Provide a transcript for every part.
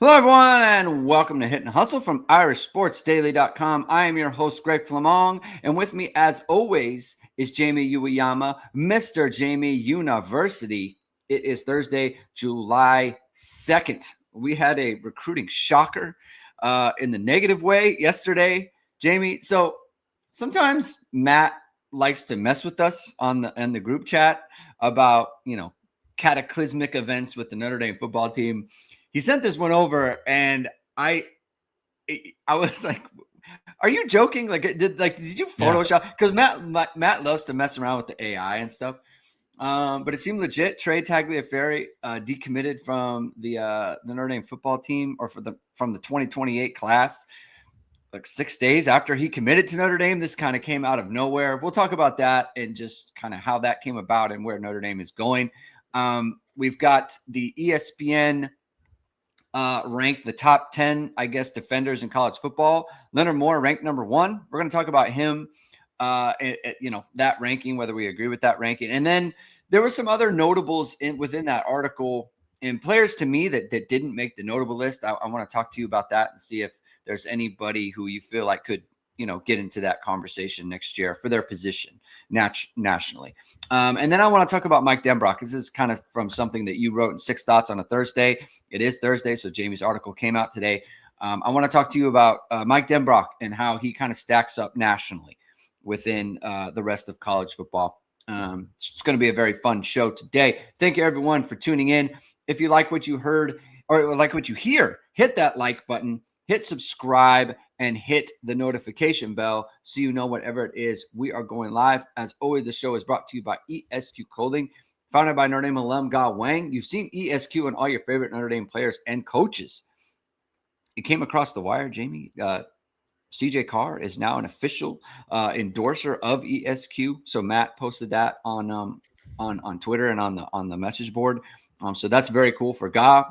Hello, everyone, and welcome to Hit and Hustle from IrishSportsDaily.com. I am your host, Greg Flamong, and with me, as always, is Jamie Uwayama, Mr. Jamie University. It is Thursday, July 2nd. We had a recruiting shocker in the negative way yesterday, Jamie. So sometimes Matt likes to mess with us in the group chat about, cataclysmic events with the Notre Dame football team. He sent this one over, and I was like, "Are you joking? Did you Photoshop?" Because Matt loves to mess around with the AI and stuff. But it seemed legit. Trey Tagliaferri decommitted from the Notre Dame football team, or from the 2028 class, like 6 days after he committed to Notre Dame. This kind of came out of nowhere. We'll talk about that and just kind of how that came about and where Notre Dame is going. We've got the ESPN ranked the top 10, defenders in college football. Leonard Moore ranked number 1. We're going to talk about him, that ranking, whether we agree with that ranking. And then there were some other notables within that article, and players to me that didn't make the notable list. I want to talk to you about that and see if there's anybody who you feel like could get into that conversation next year for their position nationally. And then I want to talk about Mike Denbrock. This is kind of from something that you wrote in 6 Thoughts on a Thursday. It is Thursday, so Jamie's article came out today. I want to talk to you about Mike Denbrock and how he kind of stacks up nationally within the rest of college football. It's going to be a very fun show today. Thank you, everyone, for tuning in. If you like what you heard or like what you hear, hit that like button, hit subscribe, and hit the notification bell so you know whenever it is we are going live. As always, the show is brought to you by ESQ Clothing, founded by Notre Dame alum Ge Wang. You've seen ESQ and all your favorite Notre Dame players and coaches. It came across the wire, Jamie. CJ Carr is now an official endorser of ESQ. So Matt posted that on Twitter and on the message board. So that's very cool for Ga.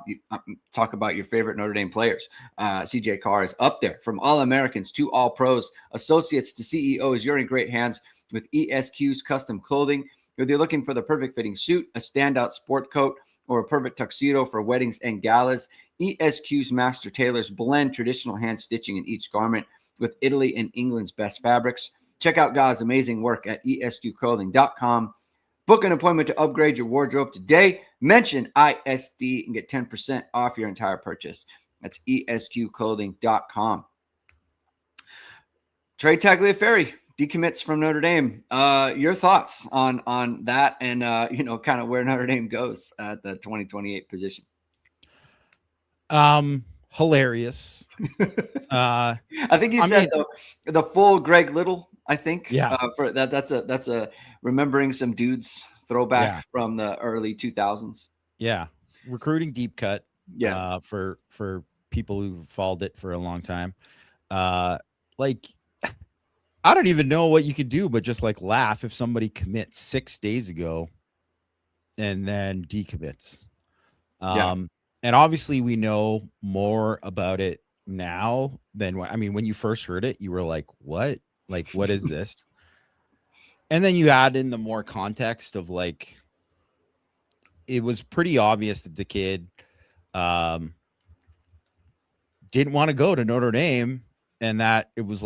Talk about your favorite Notre Dame players. CJ Carr is up there. From All-Americans to All-Pros, associates to CEOs, you're in great hands with ESQ's custom clothing. Whether you're looking for the perfect fitting suit, a standout sport coat, or a perfect tuxedo for weddings and galas, ESQ's master tailors blend traditional hand stitching in each garment with Italy and England's best fabrics. Check out Ga's amazing work at esqclothing.com. Book an appointment to upgrade your wardrobe today. Mention ISD and get 10% off your entire purchase. That's esqclothing.com. Trey Tagliaferri decommits from Notre Dame. Your thoughts on that and, kind of where Notre Dame goes at the 2028 position? Hilarious. I think you said the full Greg Little. I think, yeah. For that, that's a remembering some dudes throwback from the early 2000s. Yeah, recruiting deep cut. Yeah, for people who followed it for a long time. I don't even know what you could do, but just laugh if somebody commits 6 days ago and then decommits. And obviously we know more about it now than when you first heard it, you were like, what? What is this? And then you add in the more context of it was pretty obvious that the kid didn't want to go to Notre Dame, and that it was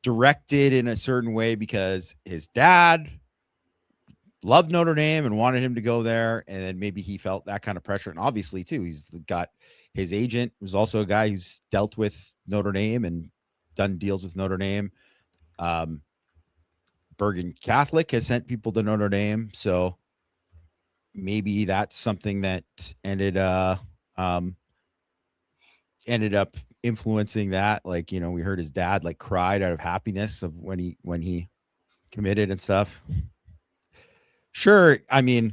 directed in a certain way because his dad loved Notre Dame and wanted him to go there. And then maybe he felt that kind of pressure. And obviously too, he's got his agent was also a guy who's dealt with Notre Dame and done deals with Notre Dame. Bergen Catholic has sent people to Notre Dame. So maybe that's something that ended up influencing that. We heard his dad cried out of happiness of when he committed and stuff. Sure. And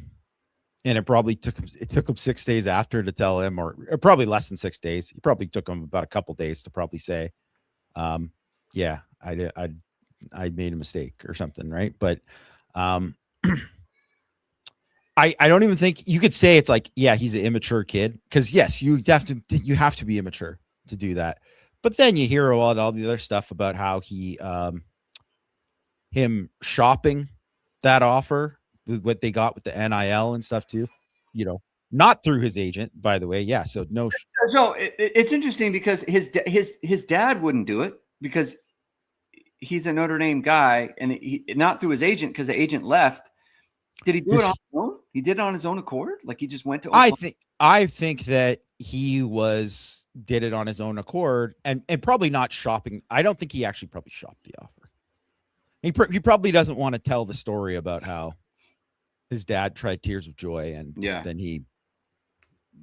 it probably took him 6 days after to tell him, or probably less than 6 days. It probably took him about a couple days to probably say, yeah, I made a mistake or something. Right. But, I don't even think you could say it's yeah, he's an immature kid. Cause yes, you have to be immature to do that. But then you hear all the other stuff about how him shopping that offer with what they got with the NIL and stuff too, not through his agent, by the way. Yeah. So no. So it's interesting because his dad wouldn't do it because he's a Notre Dame guy, and not through his agent because the agent left. Did he do it on his own? He did it on his own accord? Like he just went to Oklahoma? I think that he did it on his own accord and probably not shopping. I don't think he actually probably shopped the offer. He probably doesn't want to tell the story about how his dad tried tears of joy and then he,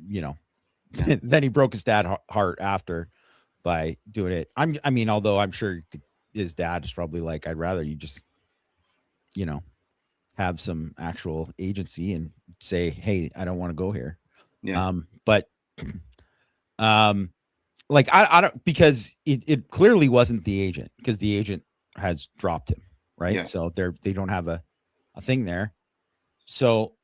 then he broke his dad's heart after by doing it. I mean, although I'm sure his dad is probably like, I'd rather you just, have some actual agency and say, hey, I don't want to go here. Yeah. But like I don't, because it clearly wasn't the agent, because the agent has dropped him, right? Yeah. So they don't have a thing there. So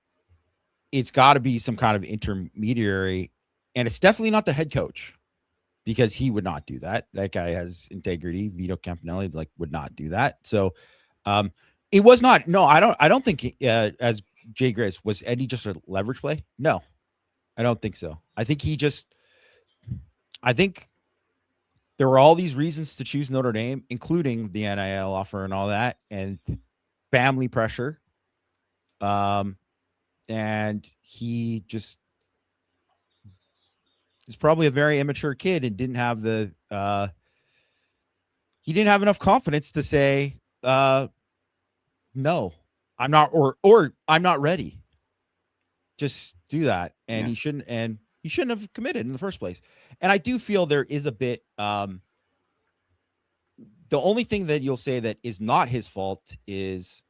it's got to be some kind of intermediary, and it's definitely not the head coach, because he would not do that. That guy has integrity. Vito Campanelli would not do that. So it was not. No, I don't think as Jay Grace, was Eddie just a leverage play? No, I don't think so. I think there were all these reasons to choose Notre Dame, including the NIL offer and all that, and family pressure. And he just is probably a very immature kid and didn't have he didn't have enough confidence to say, no, I'm not, or I'm not ready. Just do that. And he shouldn't have committed in the first place. And I do feel there is a bit, the only thing that you'll say that is not his fault is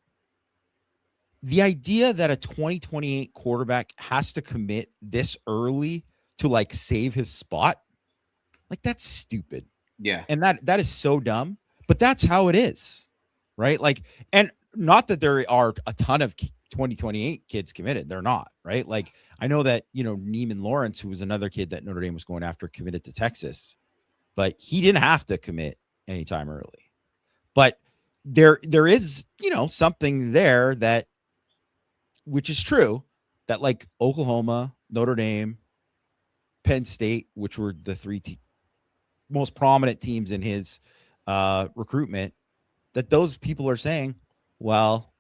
the idea that a 2028 quarterback has to commit this early to save his spot. That's stupid. Yeah. And that is so dumb, but that's how it is. Right. And not that there are a ton of 2028 kids committed. They're not, right? I know that, Neiman Lawrence, who was another kid that Notre Dame was going after, committed to Texas, but he didn't have to commit anytime early. But there is, something there which is true, that Oklahoma, Notre Dame, Penn State, which were the three most prominent teams in his recruitment, that those people are saying, well,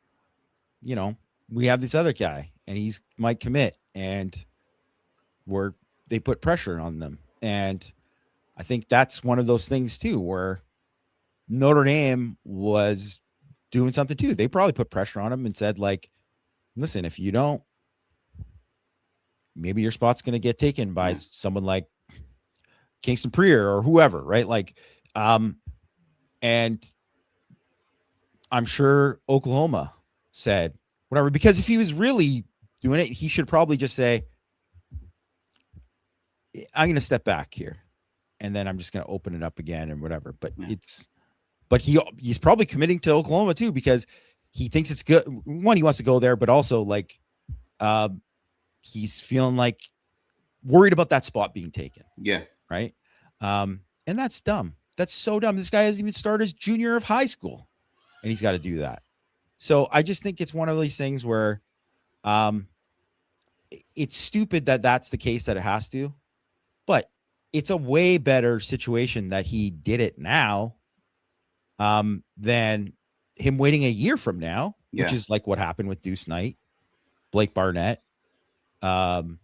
we have this other guy and he's might commit, and they put pressure on them. And I think that's one of those things too, where Notre Dame was doing something too. They probably put pressure on him and said, listen, if you don't, maybe your spot's going to get taken by someone like Kingston Prier or whoever, right? And I'm sure Oklahoma said whatever, because if he was really doing it, he should probably just say, I'm going to step back here, and then I'm just going to open it up again and whatever. But he's probably committing to Oklahoma too, because he thinks it's good. One, he wants to go there, but also he's feeling worried about that spot being taken. Yeah. Right. And that's dumb. That's so dumb. This guy hasn't even started his junior of high school, and he's got to do that. So I just think it's one of these things where it's stupid that that's the case, that it has to, but it's a way better situation that he did it now than him waiting a year from now, which is what happened with Deuce Knight, Blake Barnett, the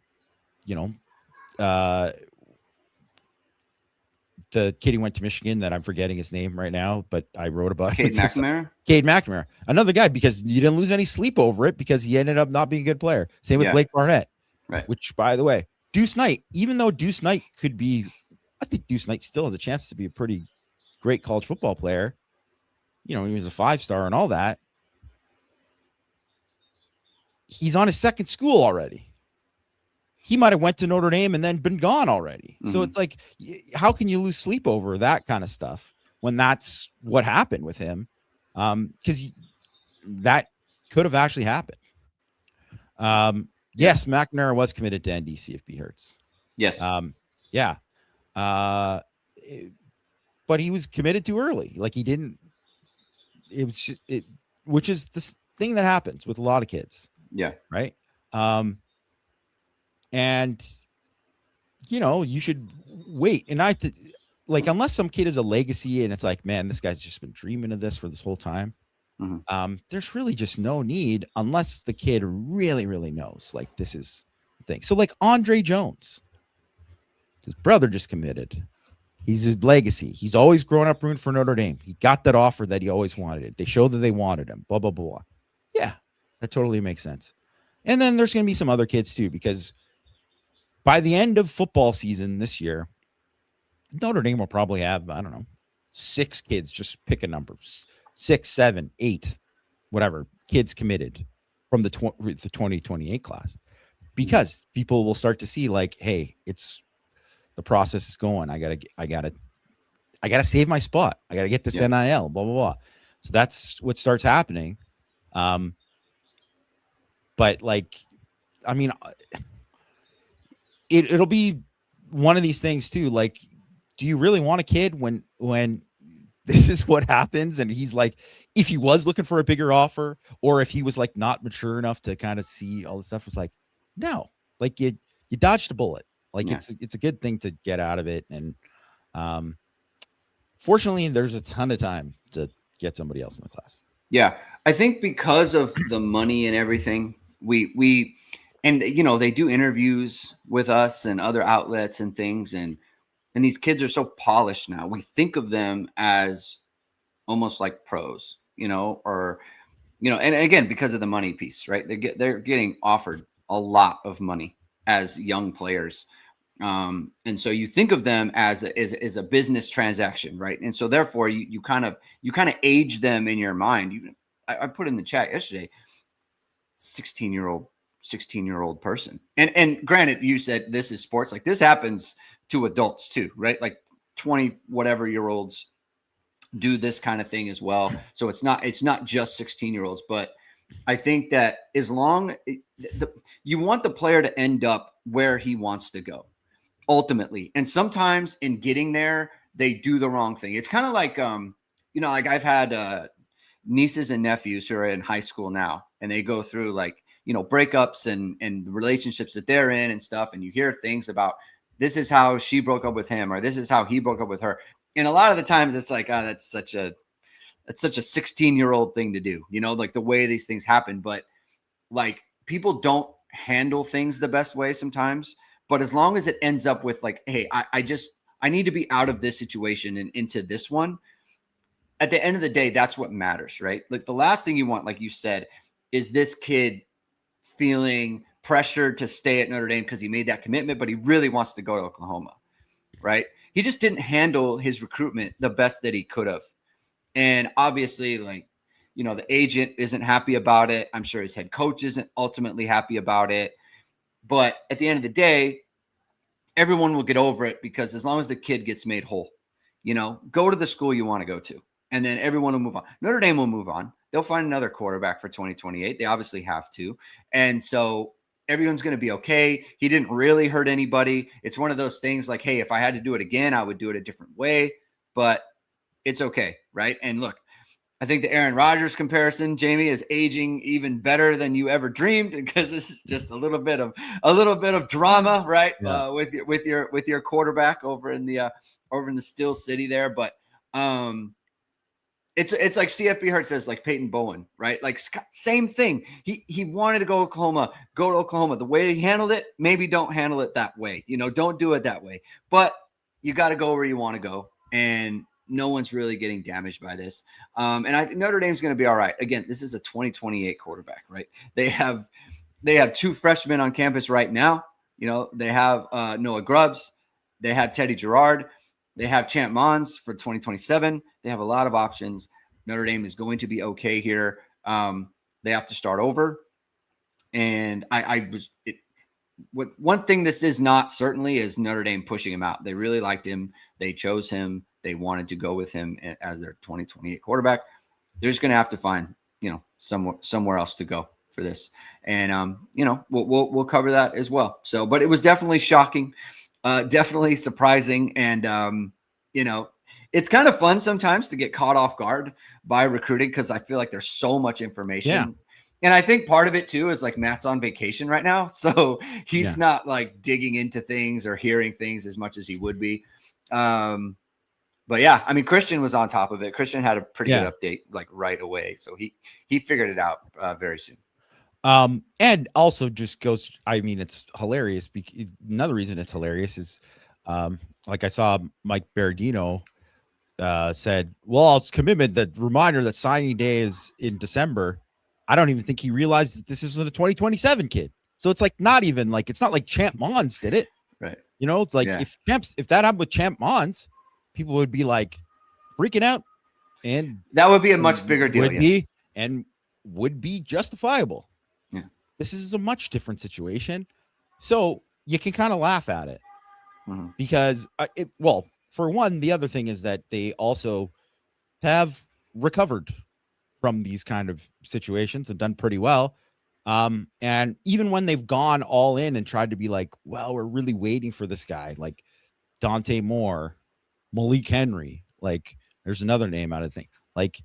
kid who went to Michigan that I'm forgetting his name right now, but I wrote about Cade McNamara. Cade McNamara, another guy, because you didn't lose any sleep over it, because he ended up not being a good player. Same with Blake Barnett, right? Which, by the way, Deuce Knight, even though Deuce Knight could be, I think Deuce Knight still has a chance to be a pretty great college football player. He was a 5-star and all that. He's on his second school already. He might have went to Notre Dame and then been gone already. Mm-hmm. So it's how can you lose sleep over that kind of stuff when that's what happened with him? Because that could have actually happened. Yes, McNamara was committed to NDC if he hurts. Yes. Yeah. But he was committed too early. He didn't. Which is this thing that happens with a lot of kids. Yeah. Right. And, you should wait. And unless some kid is a legacy and it's like, man, this guy's just been dreaming of this for this whole time. There's really just no need unless the kid really, really knows like this is the thing. So like Andre Jones, his brother just committed. He's a legacy. He's always grown up rooting for Notre Dame. He got that offer that he always wanted it. They showed that they wanted him, blah, blah, blah. Yeah, that totally makes sense. And then there's going to be some other kids too, because by the end of football season this year, Notre Dame will probably have, I don't know, 6 kids, just pick a number, 6, 7, 8, whatever, kids committed from the 2028 class, because people will start to see like, hey, the process is going. I gotta save my spot. I gotta get this NIL, blah, blah, blah. So that's what starts happening. But like, I mean, it'll be one of these things too. Like, do you really want a kid when this is what happens? And he's like, if he was looking for a bigger offer, or if he was like not mature enough to kind of see all this stuff, it's like, no, like you dodged a bullet. Like it's a good thing to get out of it. And fortunately, there's a ton of time to get somebody else in the class. Yeah. I think because of the money and everything, we and they do interviews with us and other outlets and things, and these kids are so polished now. We think of them as almost like pros, and again, because of the money piece, right? They're getting offered a lot of money as young players. And so you think of them as a business transaction, right? And so therefore you kind of age them in your mind. I put in the chat yesterday, 16-year-old person. And granted, you said this is sports. Like this happens to adults too, right? Like 20 whatever year olds do this kind of thing as well. So it's not just 16-year-olds, but I think that as long you want the player to end up where he wants to go ultimately. And sometimes in getting there, they do the wrong thing. It's kind of like, like I've had nieces and nephews who are in high school now, and they go through like, breakups and relationships that they're in and stuff. And you hear things about, this is how she broke up with him, or this is how he broke up with her. And a lot of the times it's like, that's such a 16-year-old thing to do, like the way these things happen. But like people don't handle things the best way sometimes. But as long as it ends up with like, hey, I need to be out of this situation and into this one. At the end of the day, that's what matters, right? Like the last thing you want, like you said, is this kid feeling pressured to stay at Notre Dame because he made that commitment, but he really wants to go to Oklahoma, right? He just didn't handle his recruitment the best that he could have. And obviously, like, the agent isn't happy about it. I'm sure his head coach isn't ultimately happy about it. But at the end of the day, everyone will get over it, because as long as the kid gets made whole, go to the school you want to go to, and then everyone will move on. Notre Dame will move on. They'll find another quarterback for 2028. They obviously have to. And so everyone's going to be okay. He didn't really hurt anybody. It's one of those things like, hey, if I had to do it again, I would do it a different way, but it's okay. Right. And look, I think the Aaron Rodgers comparison, Jamie, is aging even better than you ever dreamed, because this is just a little bit of drama, right? Yeah. With your quarterback over in the Steel City there. But it's like CFB Hart says, like Peyton Bowen, right? Like same thing. He wanted to go to Oklahoma. The way he handled it, maybe don't handle it that way. Don't do it that way. But you got to go where you want to go, and no one's really getting damaged by this. And I think Notre Dame's going to be all right. Again, this is a 2028 quarterback, right? They have 2 freshmen on campus right now. They have Noah Grubbs. They have Teddy Gerard. They have Champ Mons for 2027. They have a lot of options. Notre Dame is going to be okay here. They have to start over. And one thing this is not certainly is Notre Dame pushing him out. They really liked him. They chose him. They wanted to go with him as their 2028 quarterback. They're just going to have to find, somewhere else to go for this. And, we'll cover that as well. So, but it was definitely shocking, definitely surprising. And, it's kind of fun sometimes to get caught off guard by recruiting, because I feel like there's so much information. Yeah. And I think part of it too is like Matt's on vacation right now, so he's not like digging into things or hearing things as much as he would be. But yeah, I mean, Christian was on top of it. Christian had a pretty good update like right away, so he figured it out very soon. And also just goes, I mean, it's hilarious. Another reason it's hilarious is, like I saw Mike Berardino said, well, it's commitment, that reminder that signing day is in December. I don't even think he realized that this is a 2027 kid. So it's like, not even like, it's not like Champ Mons did it. Right. You know, it's like if that happened with Champ Mons, people would be like freaking out, and that would be a much bigger deal. Would be justifiable. Yeah. This is a much different situation. So you can kind of laugh at it because for one, the other thing is that they also have recovered from these kind of situations and done pretty well. And even when they've gone all in and tried to be like, well, we're really waiting for this guy, like Dante Moore, Malik Henry, like there's another name out of the thing. Like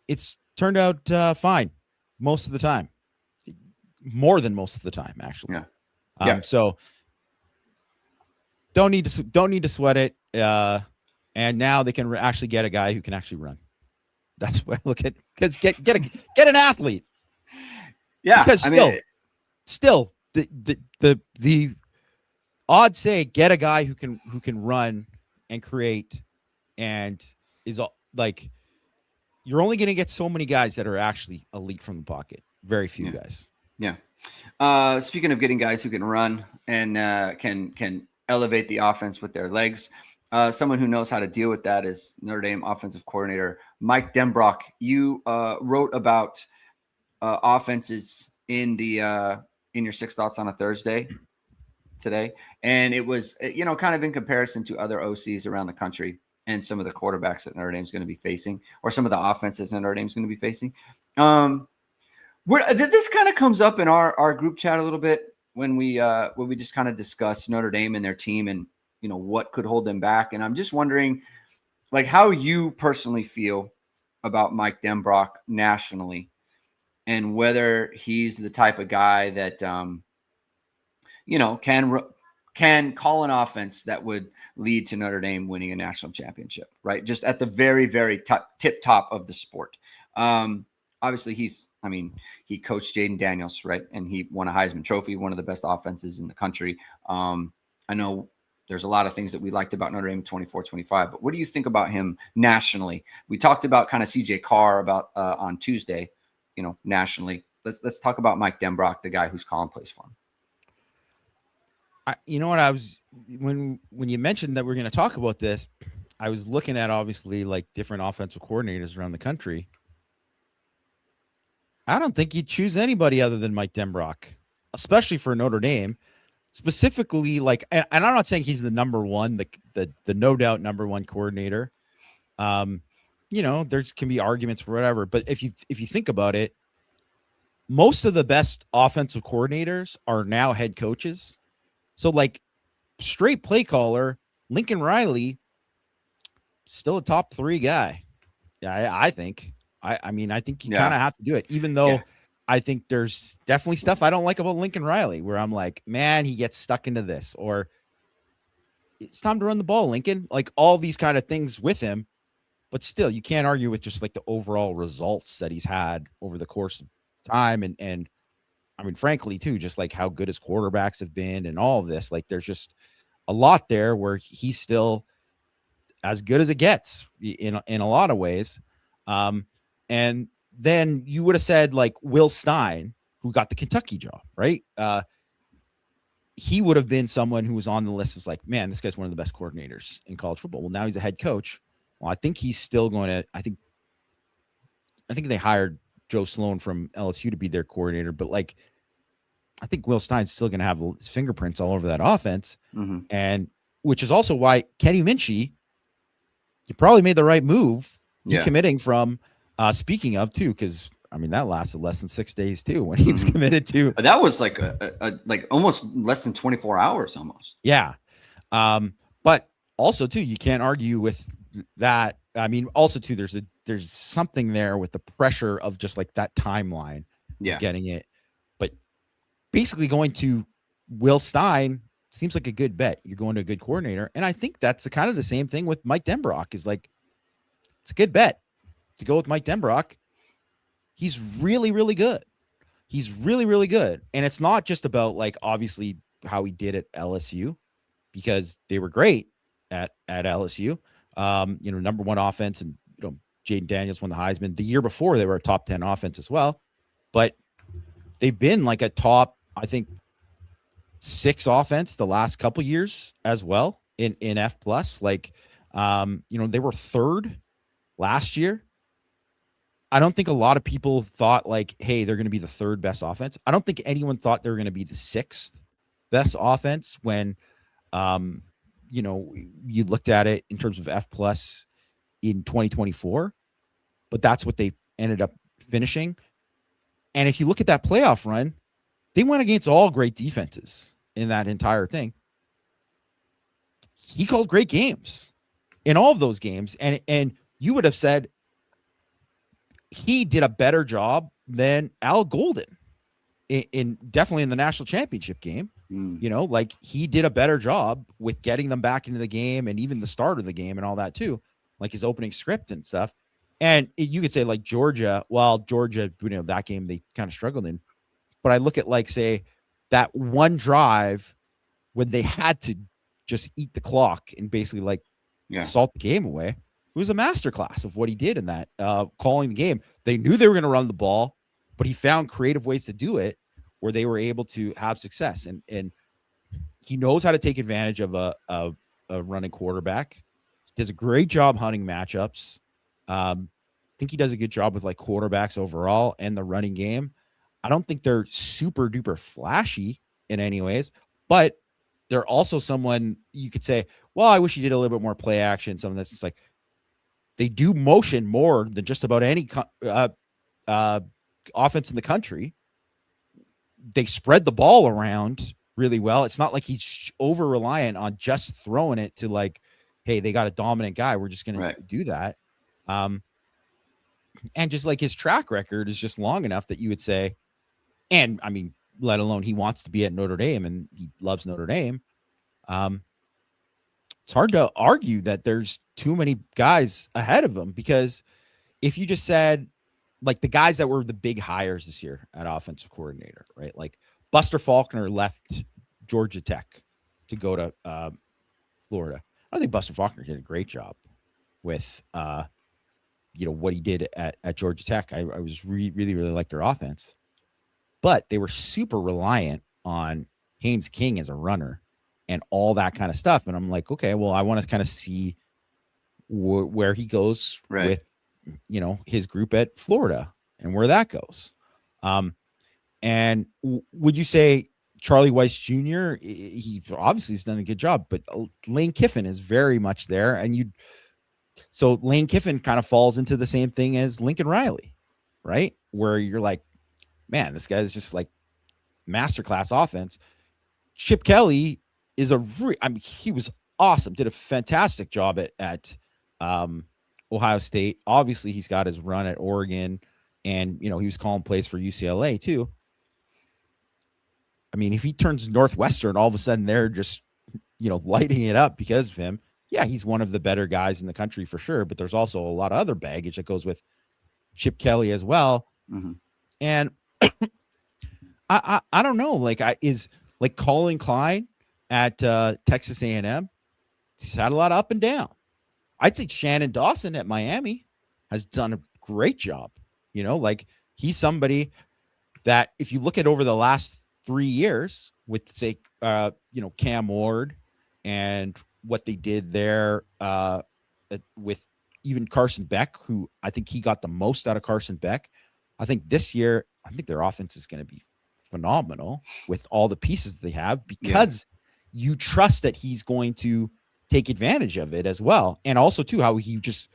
it's turned out fine most of the time, more than most of the time, actually. So don't need to sweat it. And now they can actually get a guy who can actually run. That's what I look at. Because get an athlete. Yeah. Because still the odds say get a guy who can run and create, and is like, you're only going to get so many guys that are actually elite from the pocket. Very few guys. Yeah. Speaking of getting guys who can run and can elevate the offense with their legs, someone who knows how to deal with that is Notre Dame offensive coordinator Mike Denbrock. You wrote about offenses in your 6 thoughts on a Thursday today, and it was kind of in comparison to other OCs around the country and some of the quarterbacks that Notre Dame is going to be facing, or some of the offenses that Notre Dame is going to be facing. This kind of comes up in our group chat a little bit when we just kind of discuss Notre Dame and their team and what could hold them back. And I'm just wondering, like, how you personally feel about Mike Denbrock nationally, and whether he's the type of guy that can call an offense that would lead to Notre Dame winning a national championship, right? Just at the very, very tip top of the sport. Obviously, he coached Jaden Daniels, right? And he won a Heisman Trophy, one of the best offenses in the country. I know there's a lot of things that we liked about Notre Dame 24-25, but what do you think about him nationally? We talked about kind of CJ Carr on Tuesday, nationally. Let's talk about Mike Denbrock, the guy who's calling plays for him. You know what, when you mentioned that we're going to talk about this, I was looking at obviously like different offensive coordinators around the country. I don't think you'd choose anybody other than Mike Denbrock, especially for Notre Dame. Specifically, like, and I'm not saying he's the number one, the no doubt number one coordinator. There's can be arguments for whatever, but if you think about it, most of the best offensive coordinators are now head coaches. So like straight play caller, Lincoln Riley, still a top 3 guy. Yeah, I think. I think you kind of have to do it, even though I think there's definitely stuff I don't like about Lincoln Riley, where I'm like, man, he gets stuck into this, or it's time to run the ball, Lincoln. Like all these kind of things with him, but still, you can't argue with just like the overall results that he's had over the course of time, and I mean, frankly, too, just like how good his quarterbacks have been and all of this. Like, there's just a lot there where he's still as good as it gets in a lot of ways. And then you would have said like Will Stein, who got the Kentucky job, right? He would have been someone who was on the list as like, man, this guy's one of the best coordinators in college football. Well, now he's a head coach. Well, I think he's still going to, I think they hired Joe Sloan from LSU to be their coordinator, but like, I think Will Stein's still going to have his fingerprints all over that offense. And which is also why Kenny Minchie, you probably made the right move. Decommitting from, speaking of too, because I mean, that lasted less than 6 days too, when he was committed to. But that was like like almost less than 24 hours almost. Yeah. But also too, you can't argue with that. I mean, also too, there's there's something there with the pressure of just like that timeline of getting it. But basically going to Will Stein seems like a good bet. You're going to a good coordinator. And I think that's kind of the same thing with Mike Denbrock is like, it's a good bet to go with Mike Denbrock. He's really, really good. He's really, really good. And it's not just about like, obviously how he did at LSU, because they were great at LSU. Number one offense, and Jaden Daniels won the Heisman. The year before, they were a top 10 offense as well. But they've been like a top, I think, 6 offense the last couple years as well in F plus. Like, they were 3rd last year. I don't think a lot of people thought like, hey, they're going to be the 3rd best offense. I don't think anyone thought they were going to be the 6th best offense when, you looked at it in terms of F plus in 2024, but that's what they ended up finishing. And if you look at that playoff run, they went against all great defenses in that entire thing. He called great games in all of those games. And you would have said he did a better job than Al Golden in definitely in the national championship game. Like he did a better job with getting them back into the game and even the start of the game and all that too, like his opening script and stuff. And you could say like Georgia, that game they kind of struggled in. But I look at like, say, that one drive when they had to just eat the clock and basically like salt the game away. It was a masterclass of what he did in that, calling the game. They knew they were going to run the ball, but he found creative ways to do it where they were able to have success. And he knows how to take advantage of a running quarterback. He does a great job hunting matchups. I think he does a good job with like quarterbacks overall and the running game. I don't think they're super duper flashy in any ways, but they're also someone you could say, well, I wish he did a little bit more play action. Something that's just like they do motion more than just about any offense in the country. They spread the ball around really well. It's not like he's over reliant on just throwing it to like, hey, they got a dominant guy. We're just going to do that. And just like his track record is just long enough that you would say, and I mean, let alone he wants to be at Notre Dame and he loves Notre Dame. It's hard to argue that there's too many guys ahead of him, because if you just said like the guys that were the big hires this year at offensive coordinator, right? Like Buster Faulkner left Georgia Tech to go to Florida. I think Buster Faulkner did a great job with, what he did at Georgia Tech. I was really like their offense, but they were super reliant on Haynes King as a runner and all that kind of stuff. And I'm like, okay, well, I want to kind of see where he goes with, his group at Florida and where that goes. And would you say Charlie Weiss Jr., he obviously has done a good job, but Lane Kiffin is very much there. And so Lane Kiffin kind of falls into the same thing as Lincoln Riley, right? Where you're like, man, this guy's just like masterclass offense. Chip Kelly is he was awesome. Did a fantastic job at Ohio State. Obviously he's got his run at Oregon, and, he was calling plays for UCLA too. I mean, if he turns Northwestern, all of a sudden they're just, lighting it up because of him. Yeah, he's one of the better guys in the country for sure, but there's also a lot of other baggage that goes with Chip Kelly as well. Mm-hmm. And I don't know, like is like Colin Klein at Texas A&M. He's had a lot of up and down. I'd say Shannon Dawson at Miami has done a great job. Like he's somebody that if you look at over the last 3 years with, say, Cam Ward and what they did there with even Carson Beck, who I think he got the most out of Carson Beck. I think this year, I think their offense is going to be phenomenal with all the pieces they have, because you trust that he's going to take advantage of it as well. And also too, how he just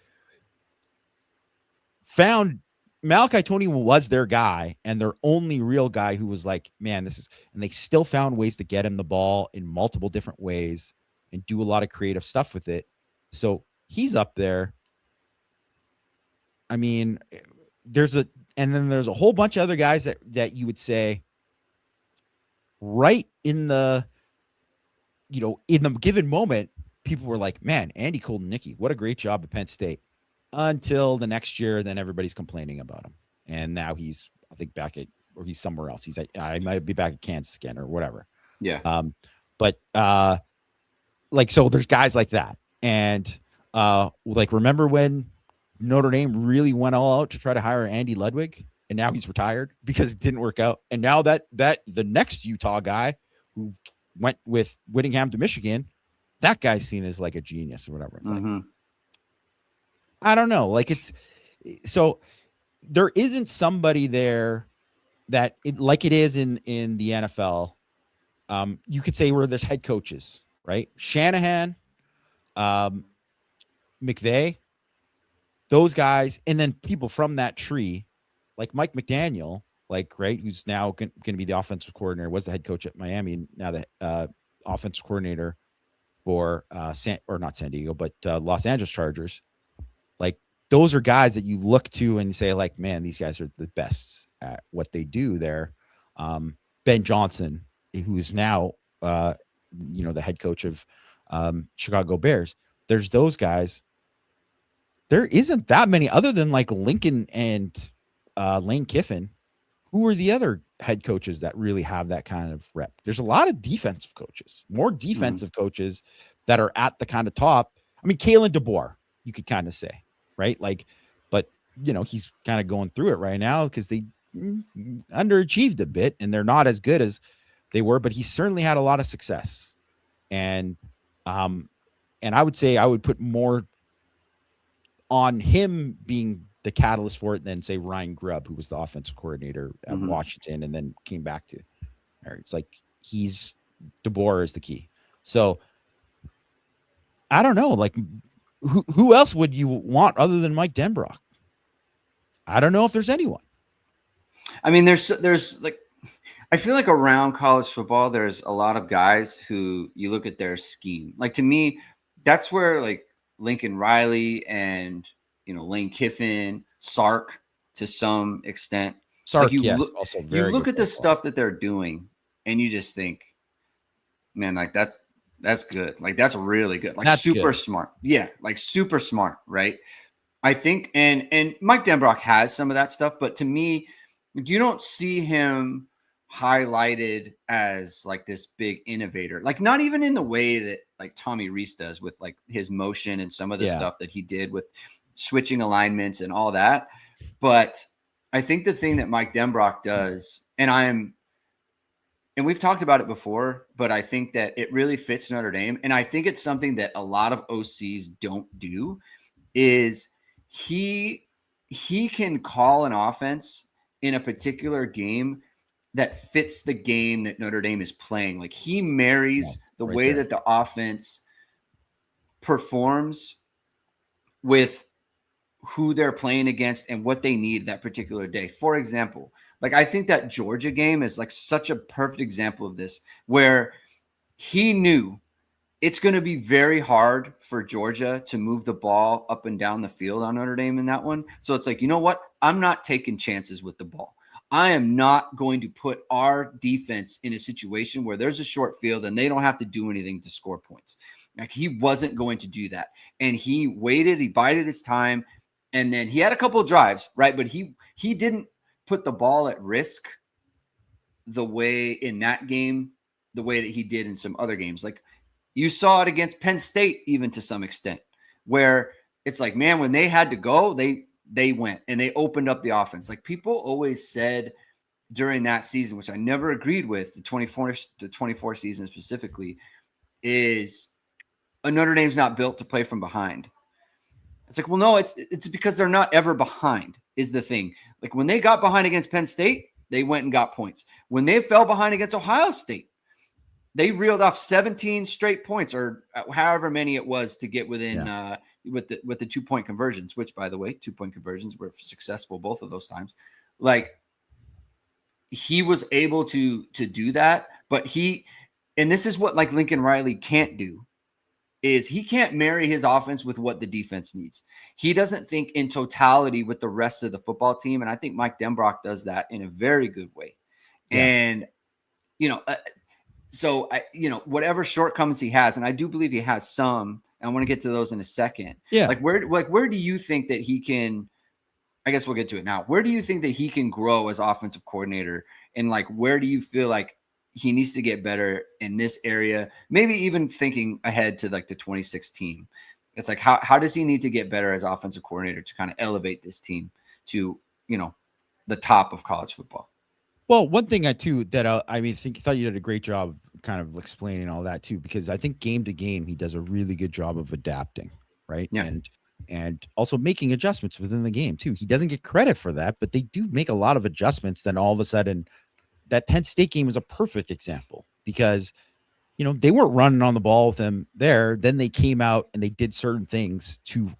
found Malachi Tony was their guy and their only real guy who was like, man, and they still found ways to get him the ball in multiple different ways and do a lot of creative stuff with it. So he's up there. I mean, and then there's a whole bunch of other guys that you would say right in the, in the given moment, people were like, man, Andy Kolodnicki, what a great job at Penn State, until the next year. Then everybody's complaining about him. And now he's, I think, or he's somewhere else. He's like, I might be back at Kansas again or whatever. Yeah. But so there's guys like that. And remember when Notre Dame really went all out to try to hire Andy Ludwig, and now he's retired because it didn't work out. And now that the next Utah guy who went with Whittingham to Michigan, that guy's seen as like a genius or whatever. It's like, I don't know. So there isn't somebody there that like it is in the NFL. You could say where there's head coaches, right? Shanahan, McVay, those guys, and then people from that tree, like Mike McDaniel, right, who's now going to be the offensive coordinator, was the head coach at Miami, and now the offensive coordinator for not San Diego, but Los Angeles Chargers. Like, those are guys that you look to and say, like, man, these guys are the best at what they do there. Ben Johnson, who is now, the head coach of Chicago Bears. There's those guys. There isn't that many other than like Lincoln and Lane Kiffin. Who are the other head coaches that really have that kind of rep? There's a lot of defensive coaches, more defensive coaches that are at the kind of top. I mean, Kalen DeBoer, you could kind of say, right? But he's kind of going through it right now because they underachieved a bit and they're not as good as they were, but he certainly had a lot of success. And I would say I would put more on him being the catalyst for it than, say, Ryan Grubb, who was the offensive coordinator at Washington and then came back to. It's like DeBoer is the key. So I don't know, like who else would you want other than Mike Denbrock? I don't know if there's anyone. I mean, there's like, I feel like around college football, there's a lot of guys who you look at their scheme. Like, to me, that's where like Lincoln Riley and, Lane Kiffin, Sark to some extent. Sark, like yes, also very. You look at the stuff that they're doing, and you just think, man, like that's good. Like, that's really good. Like, that's super smart. Yeah, like super smart, right? I think, and Mike Denbrock has some of that stuff, but to me, you don't see him highlighted as like this big innovator, like not even in the way that like Tommy Rees does with like his motion and some of the stuff that he did with switching alignments and all that. But I think the thing that Mike Denbrock does, and we've talked about it before, but I think that it really fits Notre Dame. And I think it's something that a lot of OCs don't do, is he can call an offense in a particular game that fits the game that Notre Dame is playing. Like, he marries the way that the offense performs with who they're playing against and what they need that particular day. For example, like, I think that Georgia game is like such a perfect example of this, where he knew it's going to be very hard for Georgia to move the ball up and down the field on Notre Dame in that one. So it's like, you know what? I'm not taking chances with the ball. I am not going to put our defense in a situation where there's a short field and they don't have to do anything to score points. Like, he wasn't going to do that. And he waited, he bided his time. And then he had a couple of drives, right? But he didn't put the ball at risk the way in that game, the way that he did in some other games. Like, you saw it against Penn State, even to some extent, where it's like, man, when they had to go, they went and they opened up the offense. Like, people always said during that season, which I never agreed with, the 24 season specifically, is Notre Dame's not built to play from behind. It's like, well, no, it's because they're not ever behind is the thing. Like, when they got behind against Penn State, they went and got points. When they fell behind against Ohio State, they reeled off 17 straight points, or however many it was, to get within with the 2-point conversions, which, by the way, 2-point conversions were successful both of those times. Like, he was able to do that, but and this is what like Lincoln Riley can't do, is he can't marry his offense with what the defense needs. He doesn't think in totality with the rest of the football team. And I think Mike Denbrock does that in a very good way. Yeah. And, whatever shortcomings he has, and I do believe he has some, and I want to get to those in a second. Yeah. Where do you think that he can, I guess we'll get to it now. Where do you think that he can grow as offensive coordinator? And where do you feel like he needs to get better in this area? Maybe even thinking ahead to the 2016. It's how does he need to get better as offensive coordinator to kind of elevate this team to, the top of college football? Well, one thing thought you did a great job kind of explaining all that too, because I think game to game, he does a really good job of adapting. Right. Yeah. And also making adjustments within the game too. He doesn't get credit for that, but they do make a lot of adjustments. Then all of a sudden that Penn State game was a perfect example because, they weren't running on the ball with him there. Then they came out and they did certain things to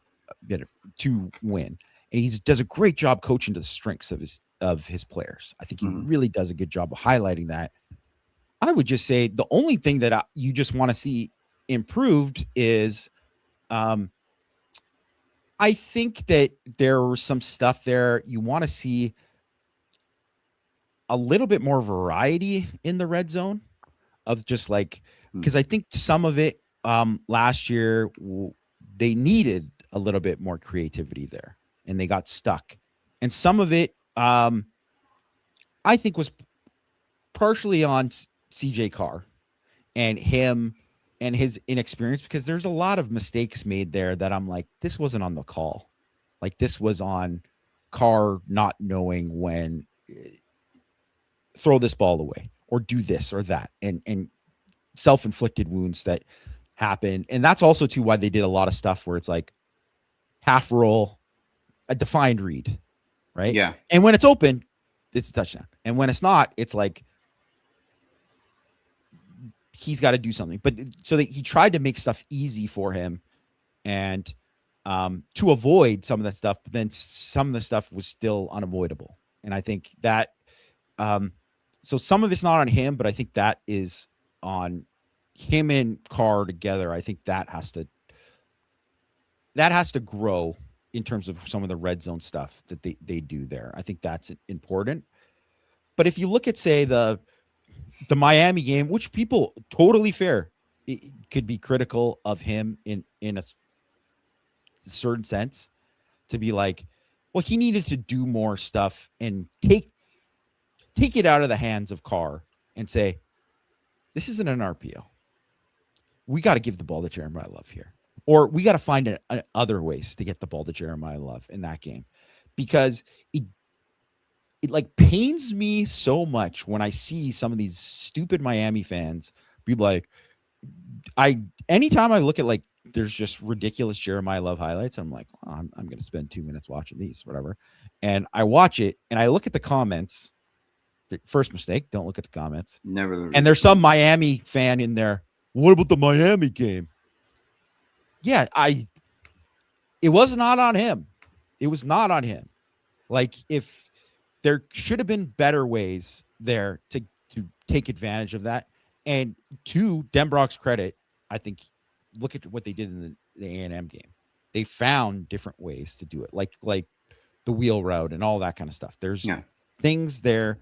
win. And he does a great job coaching to the strengths of his players. I think he really does a good job of highlighting that. I would just say the only thing that you just want to see improved is, I think that there was some stuff there. You want to see a little bit more variety in the red zone of just because I think some of it last year, they needed a little bit more creativity there and they got stuck. And some of it, I think was partially on CJ Carr and him and his inexperience, because there's a lot of mistakes made there that I'm like, this wasn't on the call. This was on Carr not knowing when throw this ball away or do this or that, and self-inflicted wounds that happen. And that's also too why they did a lot of stuff where it's half roll, a defined read, right? Yeah. And when it's open, it's a touchdown. And when it's not, it's he's got to do something. But so that he tried to make stuff easy for him and to avoid some of that stuff, but then some of the stuff was still unavoidable. And I think that so some of it's not on him, but I think that is on him and Carr together. I think that has to grow in terms of some of the red zone stuff that they do there. I think that's important. But if you look at, say, the Miami game, which people totally fair, it could be critical of him in a certain sense, to be well, he needed to do more stuff and take it out of the hands of Carr and say, this isn't an RPO. We got to give the ball to Jeremiah Love here. Or we got to find other ways to get the ball to Jeremiah Love in that game, because it pains me so much when I see some of these stupid Miami fans be anytime I look at there's just ridiculous Jeremiah Love highlights, I'm like, oh, I'm going to spend 2 minutes watching these, whatever. And I watch it and I look at the comments. The first mistake, don't look at the comments. Never. And there's some Miami fan in there. What about the Miami game? Yeah, it was not on him. It was not on him. If there should have been better ways there to take advantage of that. And to Denbrock's credit, I think, look at what they did in the A&M game. They found different ways to do it, like the wheel route and all that kind of stuff. There's things there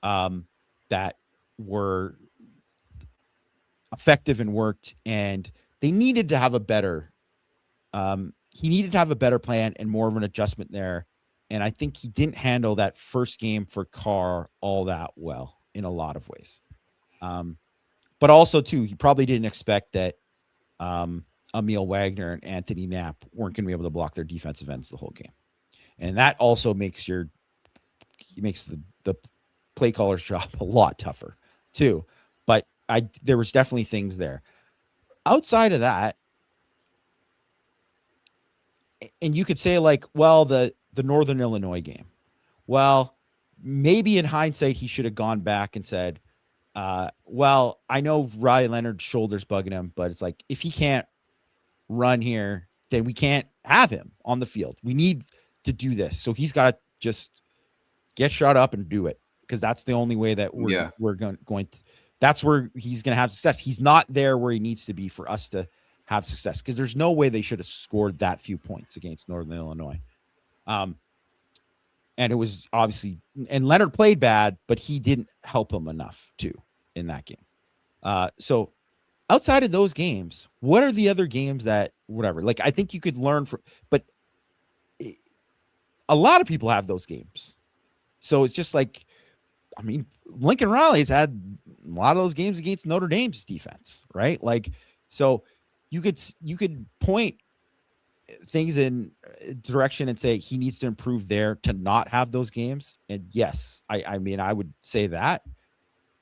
that were effective and worked, and they needed to have a better he needed to have a better plan and more of an adjustment there. And I think he didn't handle that first game for Carr all that well in a lot of ways. But also too, he probably didn't expect that Emil Wagner and Anthony Knapp weren't going to be able to block their defensive ends the whole game. And that also makes the play caller's job a lot tougher too. But there was definitely things there. Outside of that, and you could say the Northern Illinois game. Well, maybe in hindsight, he should have gone back and said, well, I know Ryan Leonard's shoulder's bugging him, but it's if he can't run here, then we can't have him on the field. We need to do this. So he's got to just get shot up and do it, because that's the only way that we're going to, that's where he's going to have success. He's not there where he needs to be for us to have success, because there's no way they should have scored that few points against Northern Illinois. And it was obviously, and Leonard played bad, but he didn't help him enough too in that game. So outside of those games, what are the other games that whatever? Like, I think you could learn from, but a lot of people have those games. So it's just like, I mean, Lincoln Riley's had a lot of those games against Notre Dame's defense, right? Like, so you could point things in direction and say he needs to improve there to not have those games. And yes, I mean, I would say that,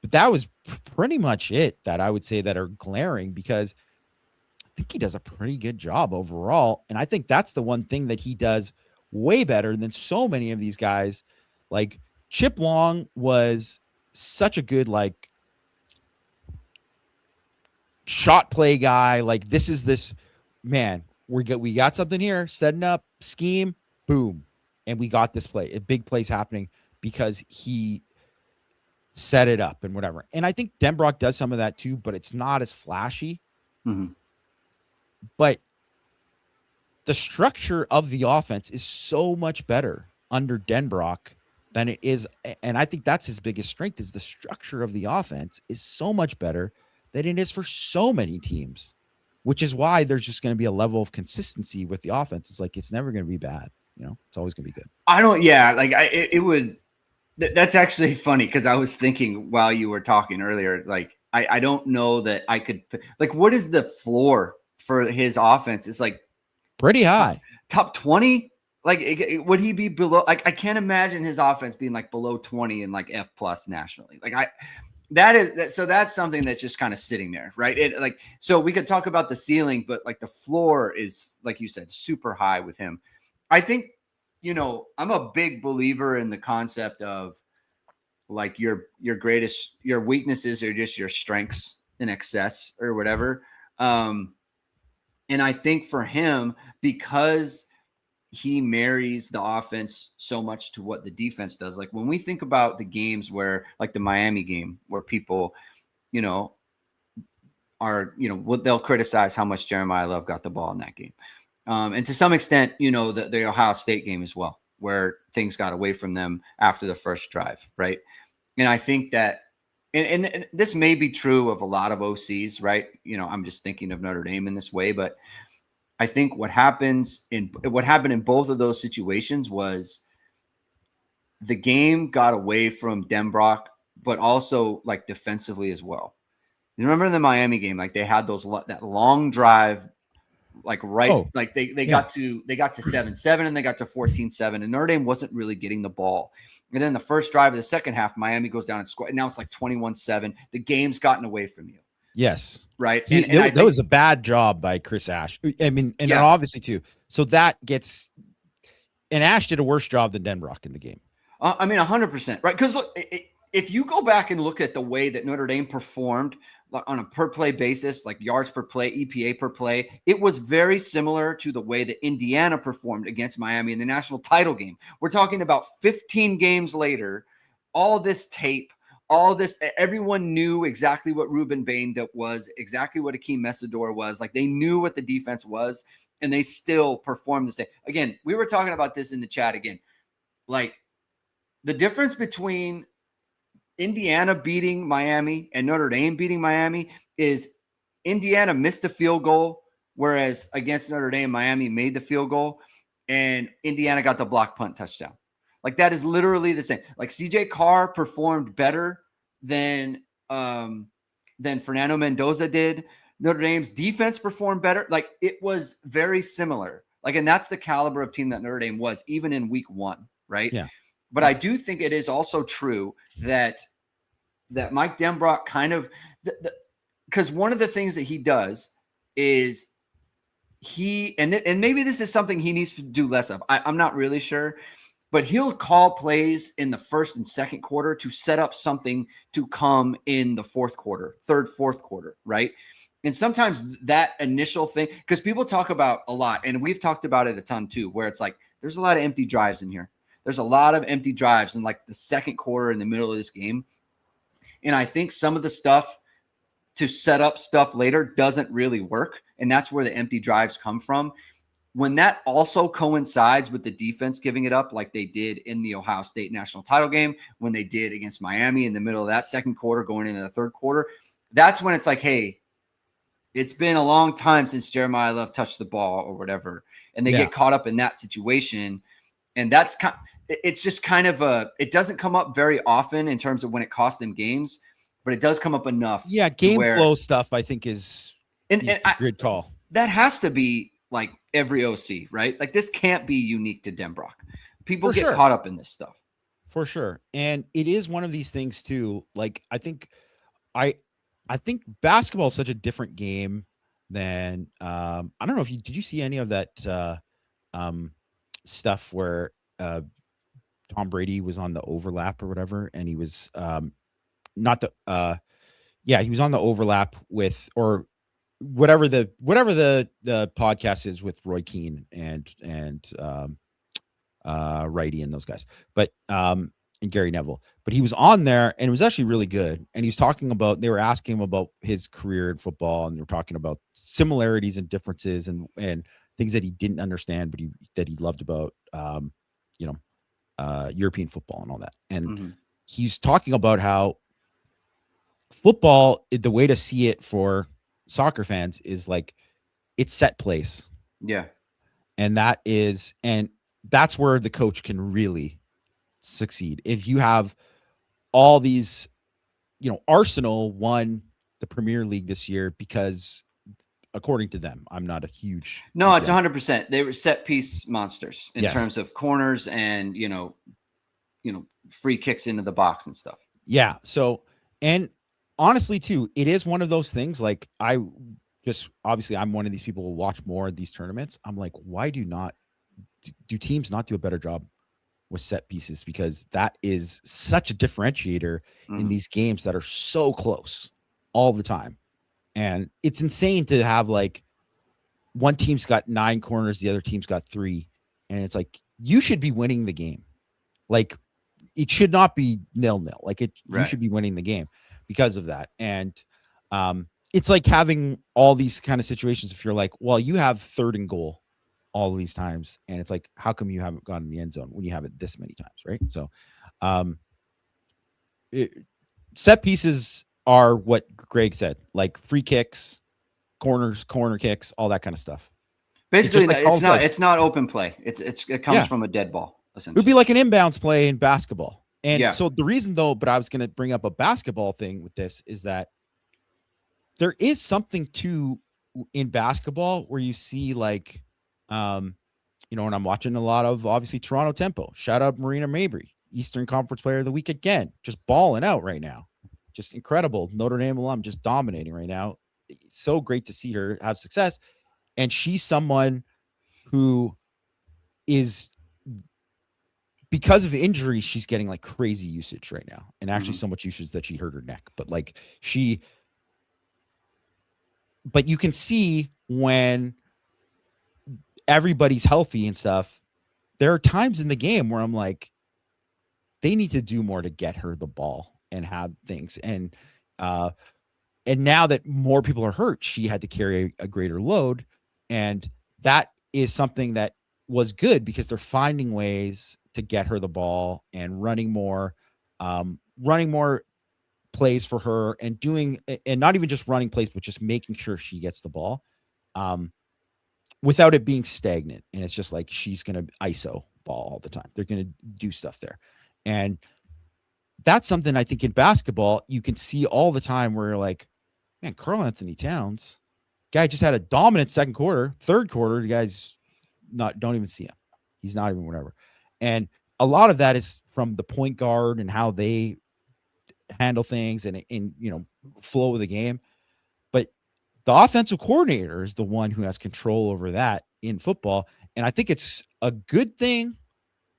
but that was pretty much it that I would say that are glaring, because I think he does a pretty good job overall. And I think that's the one thing that he does way better than so many of these guys. Like Chip Long was such a good, like, shot play guy. Like, this man, we got something here, setting up, scheme, boom. And we got this play, a big play's happening because he set it up and whatever. And I think Denbrock does some of that too, but it's not as flashy. Mm-hmm. But the structure of the offense is so much better under Denbrock than it is. And I think that's his biggest strength, is the structure of the offense is so much better than it is for so many teams, which is why there's just going to be a level of consistency with the offense. It's like, it's never going to be bad. You know, it's always going to be good. That's actually funny, because I was thinking while you were talking earlier, like, I don't know that I could, like, what is the floor for his offense? It's like pretty high, top 20. Like, would he be below? Like, I can't imagine his offense being like below 20 and like F+ nationally. Like, that's something that's just kind of sitting there, right? So we could talk about the ceiling, but like the floor is, like you said, super high with him. I think, I'm a big believer in the concept of like your weaknesses are just your strengths in excess or whatever. And I think for him, because he marries the offense so much to what the defense does. Like when we think about the games where, like the Miami game, where people, they'll criticize how much Jeremiah Love got the ball in that game. And to some extent, the Ohio State game as well, where things got away from them after the first drive, right? And I think that, and this may be true of a lot of OCs, right? I'm just thinking of Notre Dame in this way, but I think what happened in both of those situations was the game got away from Denbrock, but also like defensively as well. You remember in the Miami game, like they had that long drive, like like they got to 7-7 and they got to 14-7, and Notre Dame wasn't really getting the ball. And then the first drive of the second half, Miami goes down and scores. And now it's like 21-7. The game's gotten away from you. Yes. Right. That was a bad job by Chris Ash. I mean, and obviously too. So that gets, and Ash did a worse job than Denbrock in the game. 100%. Right. Because look, if you go back and look at the way that Notre Dame performed on a per play basis, like yards per play, EPA per play, it was very similar to the way that Indiana performed against Miami in the national title game. We're talking about 15 games later, all this tape, all this, everyone knew exactly what Ruben Bain was, exactly what Akeem Messidor was. Like they knew what the defense was, and they still performed the same. Again, we were talking about this in the chat again. Like the difference between Indiana beating Miami and Notre Dame beating Miami is Indiana missed the field goal, whereas against Notre Dame, Miami made the field goal, and Indiana got the block punt touchdown. Like that is literally the same. Like CJ Carr performed better than Fernando Mendoza did. Notre Dame's defense performed better. Like it was very similar. Like, and that's the caliber of team that Notre Dame was, even in week 1, right? Yeah. But I do think it is also true that Mike Denbrock kind of, because one of the things that he does is and maybe this is something he needs to do less of. I'm not really sure. But he'll call plays in the first and second quarter to set up something to come in the fourth quarter, third, fourth quarter, right? And sometimes that initial thing, because people talk about a lot, and we've talked about it a ton too, where it's like, there's a lot of empty drives in here. There's a lot of empty drives in like the second quarter in the middle of this game. And I think some of the stuff to set up stuff later doesn't really work. and that's where the empty drives come from. When that also coincides with the defense giving it up like they did in the Ohio State national title game, when they did against Miami in the middle of that second quarter going into the third quarter, that's when it's like, hey, it's been a long time since Jeremiah Love touched the ball or whatever. And they get caught up in that situation. And that's it's just kind of it doesn't come up very often in terms of when it costs them games, but it does come up enough. Yeah. Game flow stuff, I think is a good call. That has to be like every OC, right? Like this can't be unique to Denbrock. People get caught up in this stuff. For sure. And it is one of these things too. Like, I think basketball is such a different game than, I don't know if did you see any of that stuff where Tom Brady was on the overlap or whatever, and he was he was on the overlap with, or whatever the podcast is with Roy Keane and Righty and those guys, but and Gary Neville, but he was on there and it was actually really good. And he was talking about, they were asking him about his career in football, and they were talking about similarities and differences and things that he didn't understand, but that he loved about European football and all that. And he's talking about how football, the way to see it for soccer fans is like it's set plays. Yeah. And that's where the coach can really succeed. If you have all these, Arsenal won the Premier League this year because, according to them, I'm not a huge. No, it's 100%. They were set piece monsters in terms of corners and, free kicks into the box and stuff. Yeah. So, and honestly too, it is one of those things. Like obviously I'm one of these people who watch more of these tournaments. I'm like, why do teams not do a better job with set pieces? Because that is such a differentiator in these games that are so close all the time. And it's insane to have like one team's got 9 corners, the other team's got 3. And it's like, you should be winning the game. Like it should not be 0-0. Like you should be winning the game because of that. And it's like having all these kind of situations. If you're like, well, you have 3rd and goal all these times, and it's like, how come you haven't gotten in the end zone when you have it this many times, right? So set pieces are what Greg said, like free kicks, corners, corner kicks, all that kind of stuff. Basically, it's not open play. It comes from a dead ball. It would be like an inbounds play in basketball. And so the reason though, but I was going to bring up a basketball thing with this, is that there is something in basketball where you see like, and I'm watching a lot of obviously Toronto Tempo. Shout out Marina Mabry, Eastern Conference Player of the Week again, just balling out right now. Just incredible. Notre Dame alum, just dominating right now. It's so great to see her have success. And she's someone who is, because of injury, she's getting like crazy usage right now. And actually so much usage that she hurt her neck. But but you can see when everybody's healthy and stuff, there are times in the game where I'm like, they need to do more to get her the ball and have things. And now that more people are hurt, she had to carry a greater load. And that is something that was good because they're finding ways to get her the ball and running more plays for her, and not even just running plays, but just making sure she gets the ball without it being stagnant. And it's just like, she's going to ISO ball all the time. They're going to do stuff there. And that's something I think in basketball, you can see all the time where you're like, man, Karl Anthony Towns, guy just had a dominant second quarter, third quarter. You guys don't even see him. He's not even whatever. And a lot of that is from the point guard and how they handle things and flow of the game. But the offensive coordinator is the one who has control over that in football. And I think it's a good thing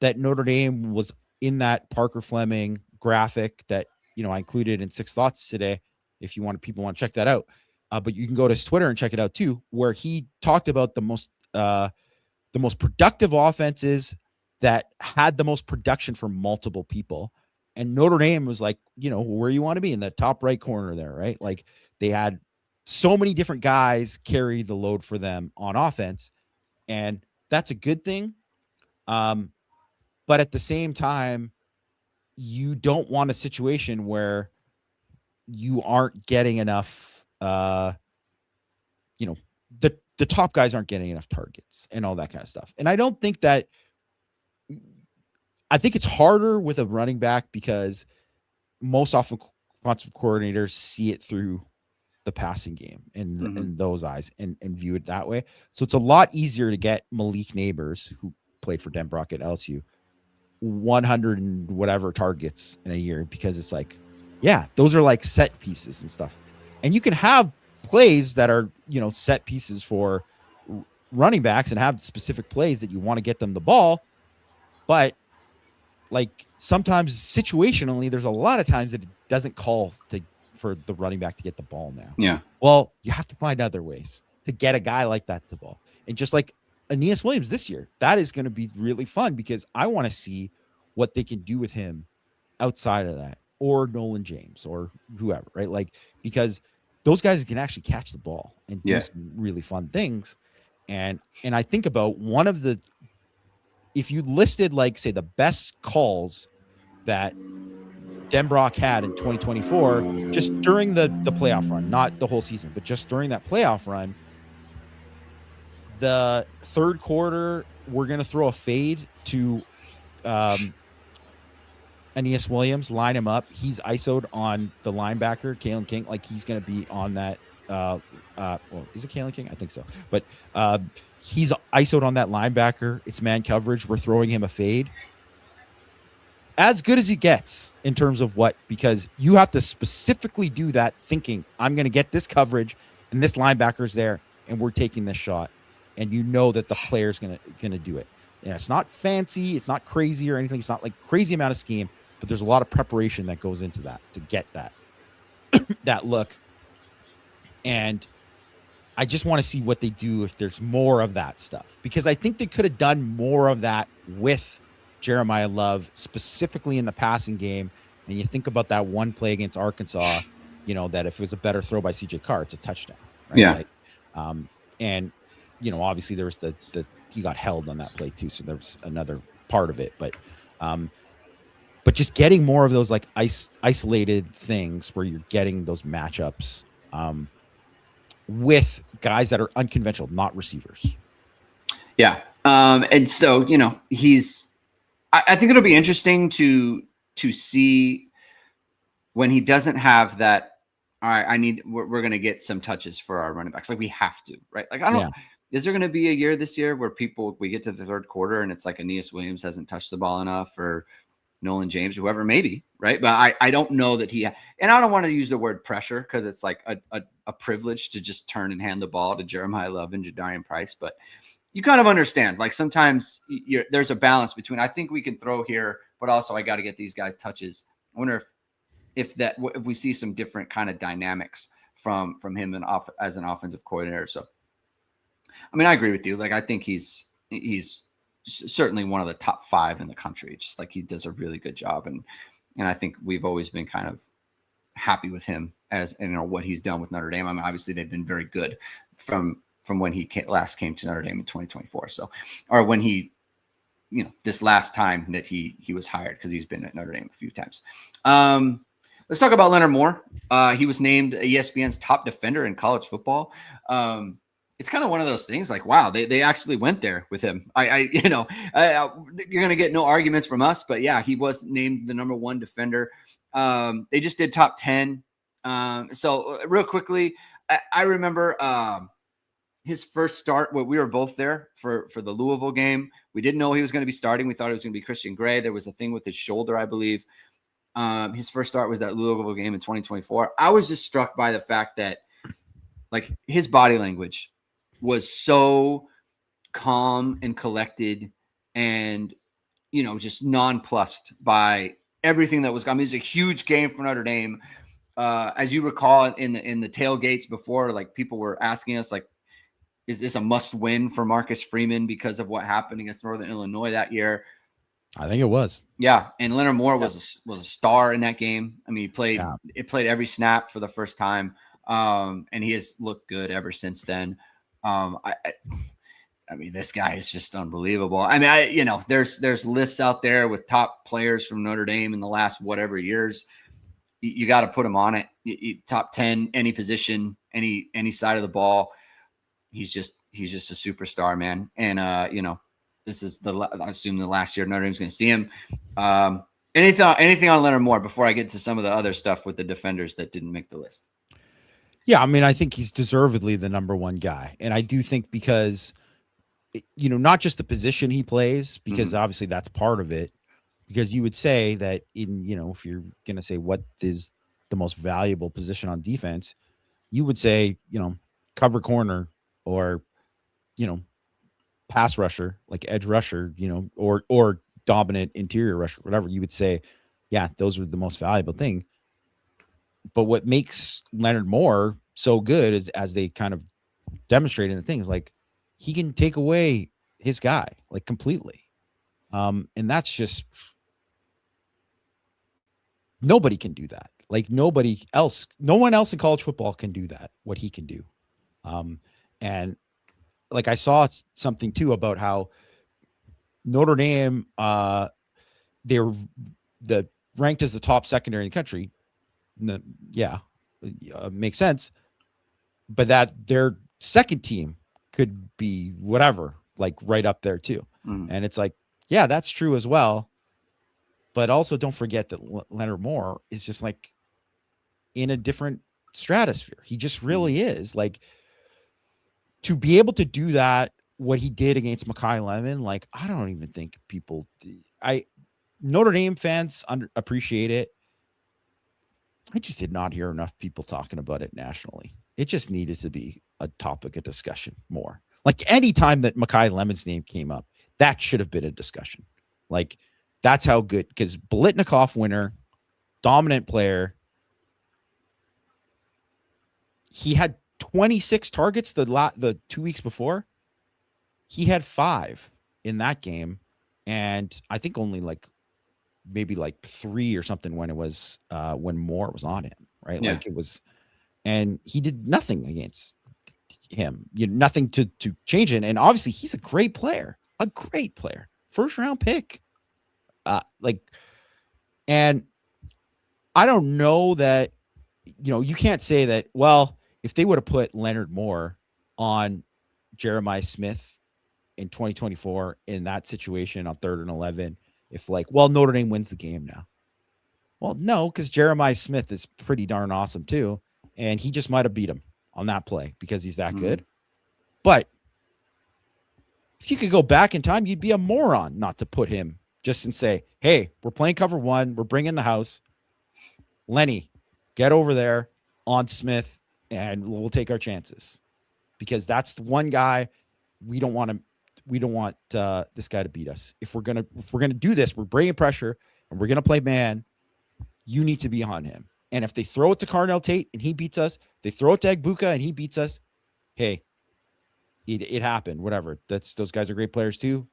that Notre Dame was in that Parker Fleming graphic that, I included in 6 Thoughts today. If people want to check that out. But you can go to his Twitter and check it out too, where he talked about the most productive offenses that had the most production for multiple people. And Notre Dame was like, where you want to be in that top right corner there, right? Like they had so many different guys carry the load for them on offense, and that's a good thing. But at the same time, you don't want a situation where you aren't getting enough, the top guys aren't getting enough targets and all that kind of stuff. And I think it's harder with a running back because most offensive coordinators see it through the passing game in those eyes and view it that way. So it's a lot easier to get Malik Neighbors, who played for Denbrock at LSU, 100 and whatever targets in a year, because it's like, yeah, those are like set pieces and stuff. And you can have plays that are, set pieces for running backs and have specific plays that you want to get them the ball. But like sometimes situationally, there's a lot of times that it doesn't call for the running back to get the ball now. Yeah. Well, you have to find other ways to get a guy like that the ball. And just like Aeneas Williams this year, that is going to be really fun because I want to see what they can do with him outside of that, or Nolan James or whoever, right? Like, because those guys can actually catch the ball and do some really fun things. And I think about one of the, if you listed like, say, the best calls that Denbrock had in 2024, just during the playoff run, not the whole season, but just during that playoff run, the third quarter, we're going to throw a fade to Aeneas Williams, line him up. He's ISO'd on the linebacker, Kalen King. Like, he's going to be on that. Well, is it Kalen King? I think so. But he's ISO'd on that linebacker. It's man coverage. We're throwing him a fade. As good as he gets in terms of what, because you have to specifically do that thinking, I'm going to get this coverage and this linebacker's there and we're taking this shot. And you know that the player's going to do it. And it's not fancy. It's not crazy or anything. It's not like crazy amount of scheme, but there's a lot of preparation that goes into that to get that, that look. And I just want to see what they do if there's more of that stuff, because I think they could have done more of that with Jeremiah Love, specifically in the passing game. And you think about that one play against Arkansas, that if it was a better throw by CJ Carr, it's a touchdown. Right? Yeah. Like, and obviously there was the he got held on that play too. So there was another part of it, but just getting more of those like isolated things where you're getting those matchups, with guys that are unconventional, not receivers. Yeah. And so, I think it'll be interesting to see when he doesn't have that. All right, we're going to get some touches for our running backs. Like, we have to, right? Like, I don't, is there going to be a year this year where we get to the third quarter and it's like Aeneas Williams hasn't touched the ball enough, or Nolan James, whoever, maybe, right? But I don't know that and I don't want to use the word pressure because it's like a privilege to just turn and hand the ball to Jeremiah Love and Jadarian Price. But you kind of understand, like, sometimes there's a balance between, I think we can throw here, but also I got to get these guys touches. I wonder if we see some different kind of dynamics from him as an offensive coordinator. So, I mean, I agree with you. Like, I think he's certainly one of the top 5 in the country. Just like, he does a really good job. And I think we've always been kind of happy with him as, what he's done with Notre Dame. I mean, obviously they've been very good from when he last came to Notre Dame in 2024. So, or when he, this last time that he was hired, because he's been at Notre Dame a few times. Let's talk about Leonard Moore. He was named ESPN's top defender in college football. It's kind of one of those things, like, wow, they actually went there with him. You're going to get no arguments from us, but yeah, he was named the number 1 defender. They just did top 10. So real quickly, I remember his first start. We were both there for the Louisville game. We didn't know he was going to be starting. We thought it was going to be Christian Gray. There was a thing with his shoulder, I believe. His first start was that Louisville game in 2024. I was just struck by the fact that, like, his body language was so calm and collected and, just nonplussed by everything that was. I mean, it was a huge game for Notre Dame. As you recall, in the tailgates before, like, people were asking us, like, is this a must win for Marcus Freeman because of what happened against Northern Illinois that year? I think it was. Yeah. And Leonard Moore was a star in that game. I mean, he played every snap for the first time. And he has looked good ever since then. I mean, this guy is just unbelievable. I mean, there's lists out there with top players from Notre Dame in the last whatever years. You got to put him on it. Top 10, any position, any side of the ball. He's just a superstar, man. And this is I assume the last year Notre Dame's going to see him. Anything on Leonard Moore before I get to some of the other stuff with the defenders that didn't make the list? Yeah, I mean, I think he's deservedly the number one guy, and I do think because not just the position he plays, because obviously that's part of it. Because you would say that if you're going to say what is the most valuable position on defense, you would say, cover corner or, pass rusher, like edge rusher, or dominant interior rusher, whatever. You would say, yeah, those are the most valuable thing. But what makes Leonard Moore so good is, as they kind of demonstrate in the things, like he can take away his guy like completely. And that's just, nobody can do that. Like no one else in college football can do that, what he can do. And like I saw something too about how Notre Dame, they're ranked as the top secondary in the country. Yeah, makes sense. But that their second team could be whatever, like right up there too. And it's like, yeah, that's true as well. But also don't forget that Leonard Moore is just like in a different stratosphere. He just really is. Like, to be able to do that, what he did against Makai Lemon, like, I don't even think Notre Dame fans appreciate it. I just did not hear enough people talking about it nationally. It just needed to be a topic of discussion more. Like any time that Makai Lemon's name came up, that should have been a discussion. Like, that's how good, because Biletnikoff winner, dominant player. He had 26 targets the 2 weeks before. He had 5 in that game, and I think only maybe 3 or something when it was when Moore was on him, right? Yeah. Like it was, and he did nothing against him. Nothing to change it. And obviously he's a great player, first round pick. And I don't know that, you can't say that, well, if they would have put Leonard Moore on Jeremiah Smith in 2024 in that situation on 3rd and 11, if Notre Dame wins the game now. Well, no, because Jeremiah Smith is pretty darn awesome too. And he just might have beat him on that play because he's that good. But if you could go back in time, you'd be a moron not to put him just and say, hey, we're playing cover 1. We're bringing the house. Lenny, get over there on Smith and we'll take our chances, because that's the one guy we don't want this guy to beat us. If we're going to do this, we're bringing pressure and we're going to play man. You need to be on him. And if they throw it to Carnell Tate and he beats us, they throw it to Egbuka and he beats us. Hey, it happened, whatever. Those guys are great players too,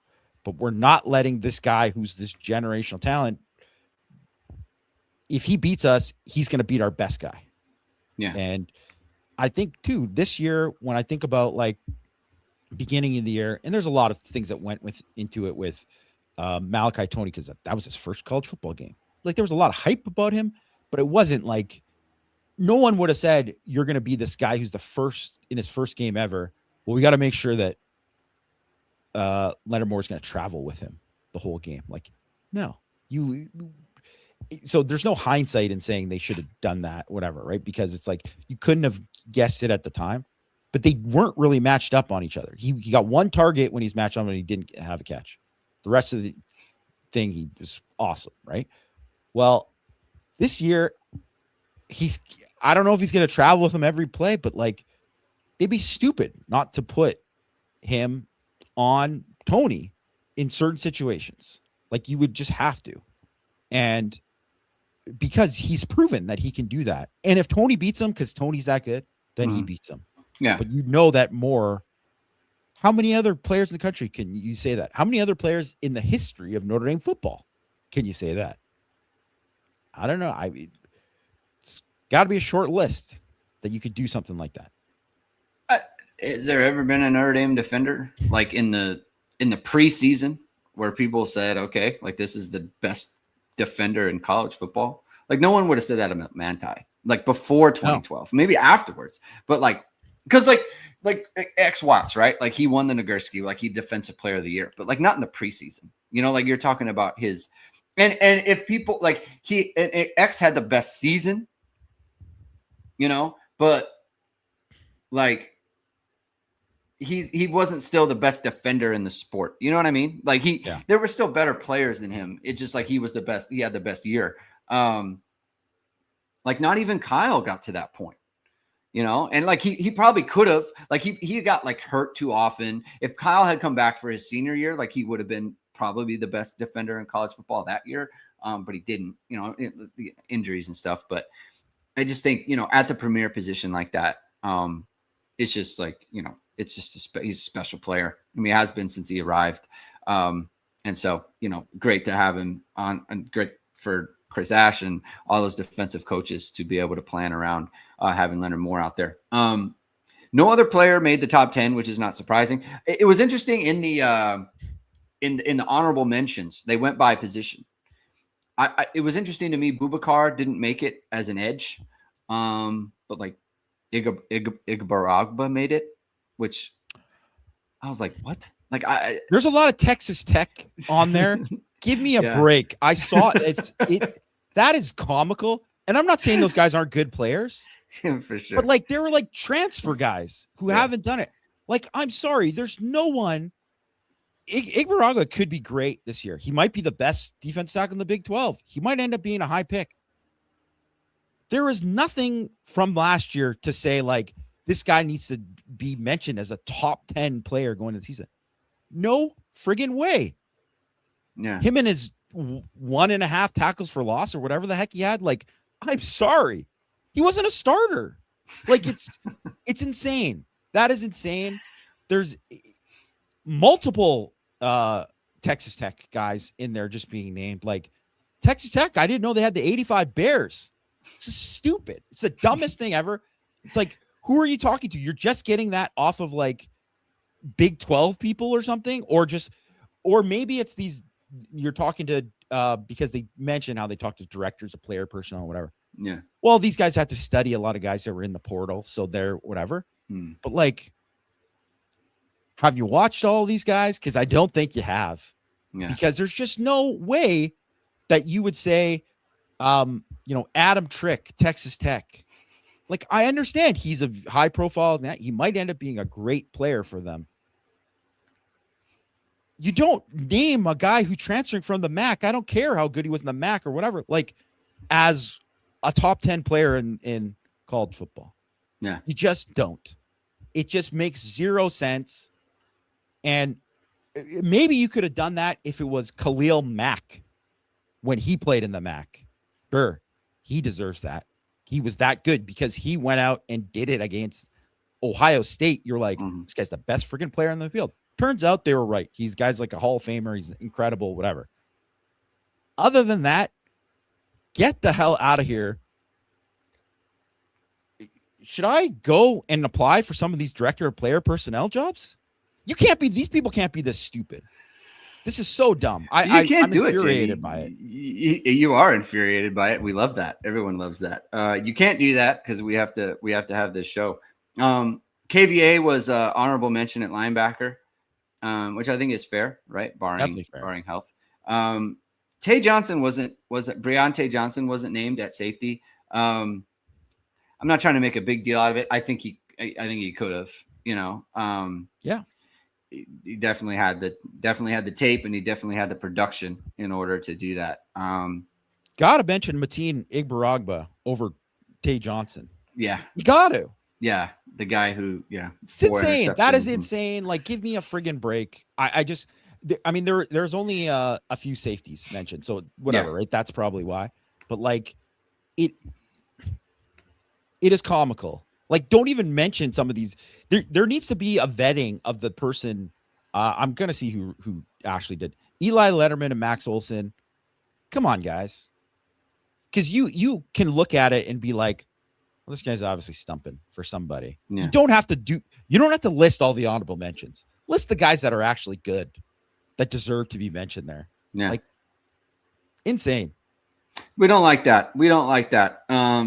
but we're not letting this guy who's this generational talent. If he beats us, he's going to beat our best guy. Yeah. And I think too, this year, when I think about beginning of the year, and there's a lot of things that went into it with Malachi Tony, because that was his first college football game. Like there was a lot of hype about him, but it wasn't like, no one would have said you're going to be this guy who's the first in his first game ever. Well, we got to make sure that Leonard Moore is going to travel with him the whole game. Like, no, so there's no hindsight in saying they should have done that, whatever, right? Because it's like, you couldn't have guessed it at the time, but they weren't really matched up on each other. He got one target when he's matched on and he didn't have a catch. The rest of the thing, he was awesome, right? Well, this year, I don't know if he's going to travel with him every play, but they'd be stupid not to put him on Tony in certain situations. Like, you would just have to. And because he's proven that he can do that. And if Tony beats him, because Tony's that good, then he beats him. Yeah. But that Moore, how many other players in the country can you say that? How many other players in the history of Notre Dame football can you say that? I don't know. It's got to be a short list that you could do something like that. Has there ever been a Notre Dame defender like in the preseason where people said, okay, like this is the best defender in college football? Like no one would have said that about Manti, like before 2012, maybe afterwards, but like because like X Watts, right? Like he won the Nagurski, like he defensive player of the year, but like not in the preseason. You know, like you're talking about his and if people like X had the best season, you know, but like he wasn't still the best defender in the sport. You know what I mean? Like there were still better players than him. It's just like he was the best. He had the best year. Like not even Kyle got to that point, you know? And like he probably could have, like he got like hurt too often. If Kyle had come back for his senior year, like he would have been probably the best defender in college football that year. But he didn't, you know, the injuries and stuff. But I just think, you know, at the premier position like that, it's just like, you know, it's just he's a special player. I mean, he has been since he arrived. And so, you know, great to have him on, and great for Chris Ash and all those defensive coaches to be able to plan around having Leonard Moore out there. No other player made the top 10, which is not surprising. It was interesting in the honorable mentions. They went by position. It was interesting to me. Boubacar didn't make it as an edge, but like Igbaragba made it, which I was like, what? Like there's a lot of Texas Tech on there. Give me a break. I saw it. That is comical. And I'm not saying those guys aren't good players. For sure. But like, they were like transfer guys who haven't done it. Like, I'm sorry. There's no one. Igbaragba could be great this year. He might be the best defense tackle in the Big 12. He might end up being a high pick. There is nothing from last year to say like this guy needs to be mentioned as a top 10 player going into the season. No friggin' way. Yeah. Him and his 1.5 tackles for loss or whatever the heck he had. Like, I'm sorry. He wasn't a starter. Like it's insane. That is insane. There's multiple Texas Tech guys in there just being named. Like Texas Tech, I didn't know they had the 85 Bears. It's just stupid. It's the dumbest thing ever. It's like, who are you talking to? You're just getting that off of like Big 12 people or something, or maybe it's these, you're talking to, because they mentioned how they talk to directors of player personnel, whatever. Yeah. Well, these guys had to study a lot of guys that were in the portal. So they're whatever, but like, have you watched all these guys? Cause I don't think you have, because there's just no way that you would say, you know, Adam Trick, Texas Tech. Like, I understand he's a high profile. He might end up being a great player for them. You don't name a guy who transferring from the MAC. I don't care how good he was in the MAC or whatever, like as a top 10 player in college football. Yeah. You just don't. It just makes zero sense. And maybe you could have done that if it was Khalil Mack when he played in the MAC. Sure. He deserves that. He was that good because he went out and did it against Ohio State. You're like, this guy's the best freaking player in the field. Turns out they were right. He's guy's like a Hall of Famer. He's incredible, whatever. Other than that, get the hell out of here. Should I go and apply for some of these director of player personnel jobs? You can't be, these people can't be this stupid. This is so dumb. I'm infuriated by it. You are infuriated by it. We love that. Everyone loves that. You can't do that because we have to have this show. KVA was honorable mention at linebacker, which I think is fair, right? Barring health. Tay Johnson Breontae Johnson wasn't named at safety. I'm not trying to make a big deal out of it. I think he could have, you know. Yeah. He definitely had the tape, and he definitely had the production in order to do that. Gotta mention Mateen Igbaragba over Tay Johnson. Yeah. You got to. Yeah. The guy who, it's insane. That is insane. Like, give me a friggin' break. I mean, there's only a few safeties mentioned, so whatever, right? That's probably why. But like, it is comical. Like, don't even mention some of these. There needs to be a vetting of the person. I'm gonna see who actually did. Eli Letterman and Max Olson. Come on, guys. Because you can look at it and be like, Well, this guy's obviously stumping for somebody. Yeah. You don't have to list all the honorable mentions. List the guys that are actually good, that deserve to be mentioned there. Yeah. Like, insane. We don't like that.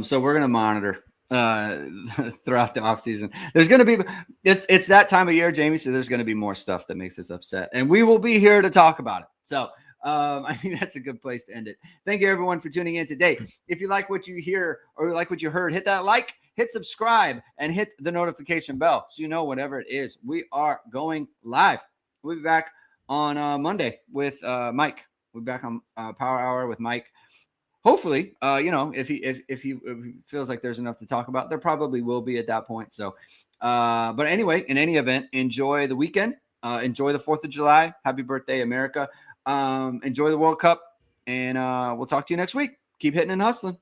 So we're going to monitor throughout the offseason. There's going to be, it's that time of year, Jamie, so there's going to be more stuff that makes us upset, and we will be here to talk about it. So I think that's a good place to end it. Thank you, everyone, for tuning in today. If you like what you hear or like what you heard, hit that like, hit subscribe, and hit the notification bell so you know whatever it is. We are going live. We'll be back on Monday with Mike. We'll be back on Power Hour with Mike. Hopefully, if he feels like there's enough to talk about, there probably will be at that point. So, but anyway, in any event, enjoy the weekend. Enjoy the 4th of July. Happy birthday, America. Enjoy the World Cup, and we'll talk to you next week. Keep hitting and hustling.